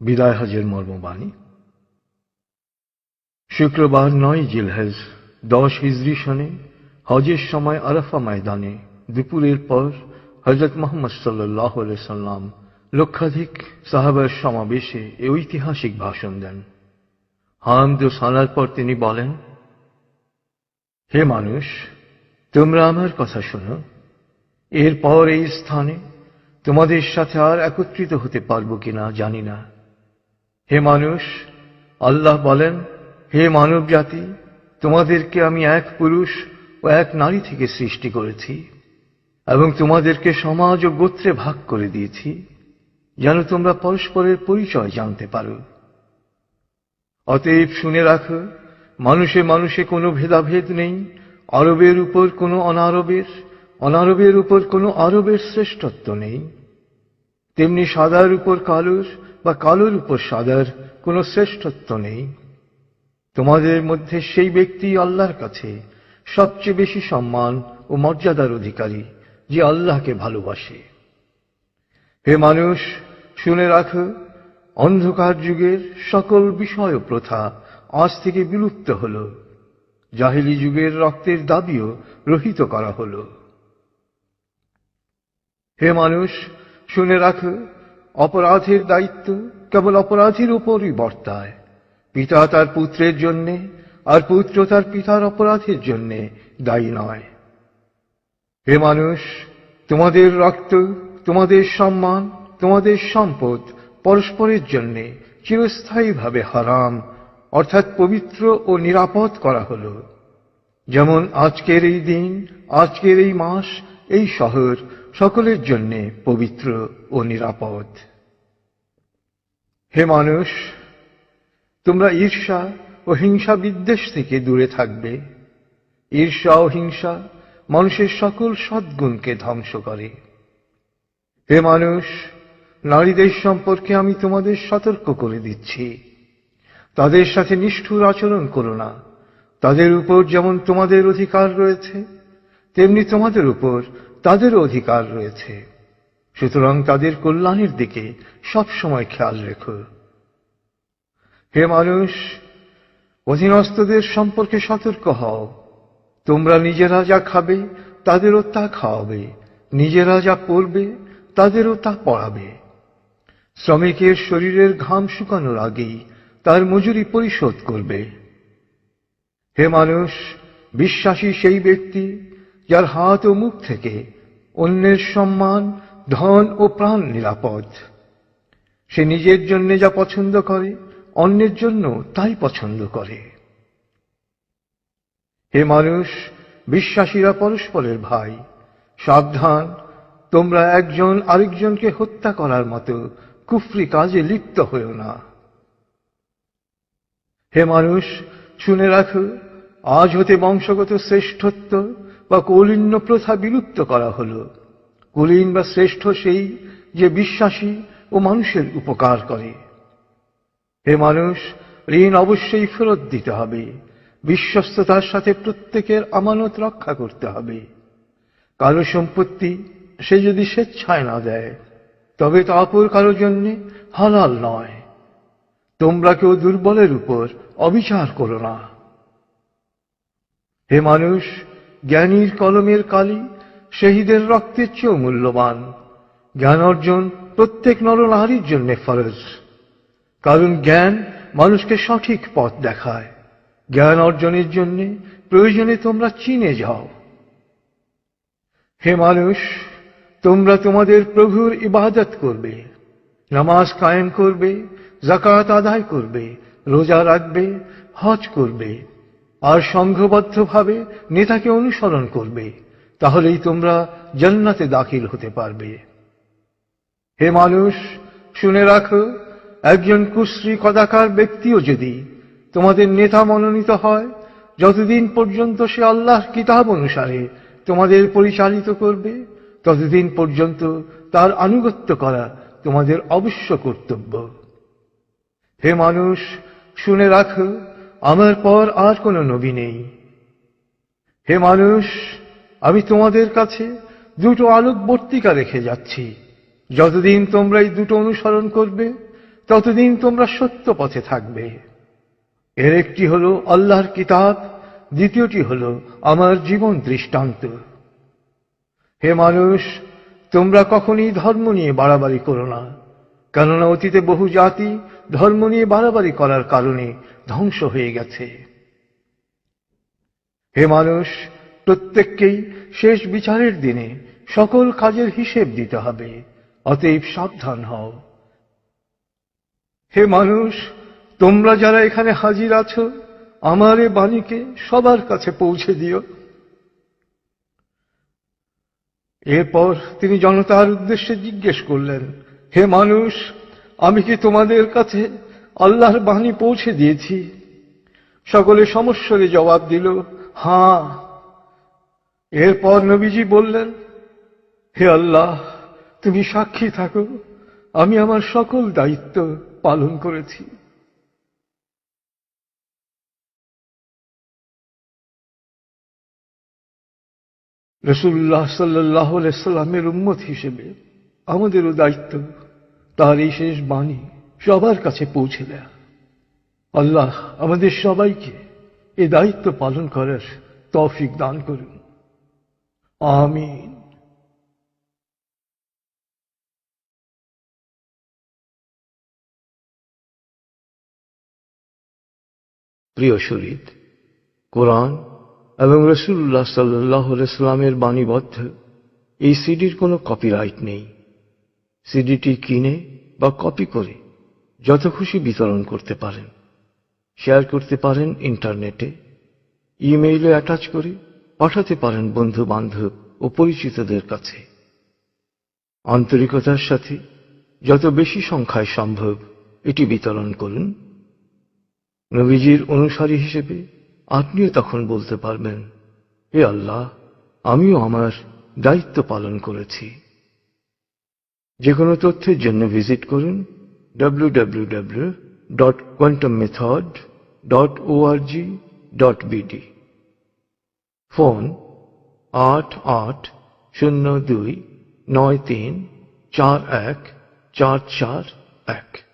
বিদায় হজের মর্মবাণী। শুক্রবার ৯ জিলহজ ১০ হিজরি সনে হজের সময় আরাফা ময়দানে দুপুরের পর হযরত মুহাম্মদ সাল্লাল্লাহু আলাইহি সাল্লাম লক্ষাধিক সাহাবার সমাবেশে এই ঐতিহাসিক ভাষণ দেন। হামদ ও সালার পর তিনি বলেন, হে মানুষ, তোমরা আমার কথা শোনো। এরপর এই স্থানে তোমাদের সাথে আর একত্রিত হতে পারবো কিনা জানি না। হে মানুষ, আল্লাহ বলেন, হে মানব জাতি, তোমাদেরকে আমি এক পুরুষ ও এক নারী থেকে সৃষ্টি করেছি এবং তোমাদেরকে সমাজ ও গোত্রে ভাগ করে দিয়েছি যেন তোমরা পরস্পরের পরিচয় জানতে পারো। অতএব শুনে রাখো, মানুষে মানুষে কোনো ভেদাভেদ নেই। আরবের উপর কোনো অনারবের, অনারবের উপর কোনো আরবের শ্রেষ্ঠত্ব নেই। তেমনি সাদার উপর কালোর বা কালোর উপর সাদার কোনো শ্রেষ্ঠত্ব নেই। তোমাদের মধ্যে সেই ব্যক্তি আল্লাহর কাছে সবচেয়ে বেশি সম্মান ও মর্যাদার অধিকারী যে আল্লাহকে ভালোবাসে। হে মানুষ, শুনে রাখো, অন্ধকার যুগের সকল বিষয় ও প্রথা আজ থেকে বিলুপ্ত হল। জাহেলি যুগের রক্তের দাবিও রহিত করা হল। হে মানুষ, শুনে রাখো, অপরাধের দায়িত্ব কেবল অপরাধীর উপরই বর্তায়। পিতা তার পুত্রের জন্যে আর পুত্র তার পিতার অপরাধের জন্যে দায়ী নয়। হে মানুষ, তোমাদের রক্ত, তোমাদের সম্মান, তোমাদের সম্পদ পরস্পরের জন্যে চিরস্থায়ীভাবে হারাম অর্থাৎ পবিত্র ও নিরাপদ করা হল। যেমন আজকের এই দিন, আজকের এই মাস, এই শহর সকলের জন্যে পবিত্র ও নিরাপদ। হে মানুষ, তোমরা ঈর্ষা ও হিংসা বিদ্বেষ থেকে দূরে থাকবে। ঈর্ষা ও হিংসা মানুষের সকল সদ্গুণকে ধ্বংস করে। হে মানুষ, নারীদের সম্পর্কে আমি তোমাদের সতর্ক করে দিচ্ছি। তাদের সাথে নিষ্ঠুর আচরণ করো না। তাদের উপর যেমন তোমাদের অধিকার রয়েছে, তেমনি তোমাদের উপর তাদেরও অধিকার রয়েছে। সুতরাং তাদের কল্যাণের দিকে সবসময় খেয়াল রেখো। হে মানুষ, অধীনস্থদের সম্পর্কে সতর্ক হও। তোমরা নিজেরা যা খাবে তাদেরও তা খাওয়াবে, নিজেরা যা পরবে তাদেরও তা পরাবে। শ্রমিকের শরীরের ঘাম শুকানোর আগেই তার মজুরি পরিশোধ করবে। হে মানুষ, বিশ্বাসী সেই ব্যক্তি যার হাত ও মুখ থেকে অন্যের সম্মান, ধন ও প্রাণ নিরাপদ। সে নিজের জন্য যা পছন্দ করে অন্যের জন্য তাই পছন্দ করে। হে মানুষ, বিশ্বাসীরা পরস্পরের ভাই। সাবধান, তোমরা একজন আরেকজনকে হত্যা করার মতো কুফরি কাজে লিপ্ত হও না। হে মানুষ, শুনে রাখো, আজ হতে বংশগত শ্রেষ্ঠত্ব বা কৌলীন্য প্রথা বিলুপ্ত করা হল। কুলীন বা শ্রেষ্ঠ সেই যে বিশ্বাসী ও মানুষের উপকার করে। হে মানুষ, ঋণ অবশ্যই ফেরত দিতে হবে। বিশ্বস্ততার সাথে প্রত্যেকের আমানত রক্ষা করতে হবে। কারো সম্পত্তি সে যদি স্বেচ্ছায় না দেয় তবে তা অপর কারো জন্য হালাল নয়। তোমরা কেউ দুর্বলের উপর অবিচার করো না। হে মানুষ, জ্ঞানীর কলমের কালি শহীদের রক্তের চেয়েও মূল্যবান। জ্ঞান অর্জন প্রত্যেক নরনারীর জন্য ফরজ, কারণ জ্ঞান মানুষকে সঠিক পথ দেখায়। জ্ঞান অর্জনের জন্য প্রয়োজনে তোমরা চীনে যাও। হে মানুষ, তোমরা তোমাদের প্রভুর ইবাদত করবে, নামাজ কায়েম করবে, যাকাত আদায় করবে, রোজা রাখবে, হজ করবে আর সংঘবদ্ধভাবে নেতাকে অনুসরণ করবে। তাহলেই তোমরা জান্নাতে দাখিল হতে পারবে। হে মানুষ, শুনে রাখো, একজন কুশ্রী কদাকার ব্যক্তিও যদি তোমাদের নেতা মনোনীত হয়, যতদিন পর্যন্ত সে আল্লাহর কিতাব অনুসারে তোমাদের পরিচালিত করবে, ততদিন পর্যন্ত তার আনুগত্য করা তোমাদের অবশ্য কর্তব্য। হে মানুষ, শুনে রাখো, আমার পর আর কোনো নবী নেই। হে মানুষ, আমি তোমাদের কাছে দুটো আলোকবর্তিকা রেখে যাচ্ছি। যতদিন তোমরা এই দুটো অনুসরণ করবে, ততদিন তোমরা সত্য পথে থাকবে। এর একটি হলো আল্লাহর কিতাব, দ্বিতীয়টি হলো আমার জীবন দৃষ্টান্ত। হে মানুষ, তোমরা কখনই ধর্ম নিয়ে বাড়াবাড়ি করো না, কেননা অতীতে বহু জাতি ধর্ম নিয়ে বাড়াবাড়ি করার কারণে ধ্বংস হয়ে গেছে। হে মানুষ, প্রত্যেককেই শেষ বিচারের দিনে সকল কাজের হিসেব দিতে হবে, অতএব সাবধান হও। হে মানুষ, তোমরা যারা এখানে হাজির আছো, আমার এ বাণীকে সবার কাছে পৌঁছে দিও। এরপর তিনি জনতার উদ্দেশ্যে জিজ্ঞেস করলেন, হে মানুষ, আমি কি তোমাদের কাছে আল্লাহর বাণী পৌঁছে দিয়েছি? সকলে সমস্বরে জবাব দিল, হ্যাঁ। এরপর নবীজি বললেন, হে আল্লাহ, তুমি সাক্ষী থাকো, আমি আমার সকল দায়িত্ব পালন করেছি। রাসূলুল্লাহ সাল্লাল্লাহু আলাইহি সাল্লামের উম্মত হিসেবে আমাদেরও দায়িত্ব তার এই শেষ বাণী সবার কাছে পৌঁছে দেয়া। আল্লাহ আমাদের সবাইকে এ দায়িত্ব পালন করার তৌফিক দান করুন। আমিন। প্রিয় শরীদ, কোরআন এবং রাসূলুল্লাহ সাল্লাল্লাহু আলাইহি সাল্লামের বাণীবদ্ধ এই সিডির কোনো কপিরাইট নেই। সিডিটি কিনে বা কপি করে যত খুশি বিতরণ করতে পারেন, শেয়ার করতে পারেন ইন্টারনেটে, ইমেইলে অ্যাটাচ করে পাঠাতে পারেন বন্ধু বান্ধব ও পরিচিতদের কাছে। আন্তরিকতার সাথে যত বেশি সংখ্যায় সম্ভব এটি বিতরণ করুন। নবীজির অনুসারী হিসেবে আপনিও তখন বলতে পারবেন, হে আল্লাহ, আমিও আমার দায়িত্ব পালন করেছি। যে কোনো তথ্যের জন্য ভিজিট করুন www.quantummethod.org.bd। ফোন 880293414441।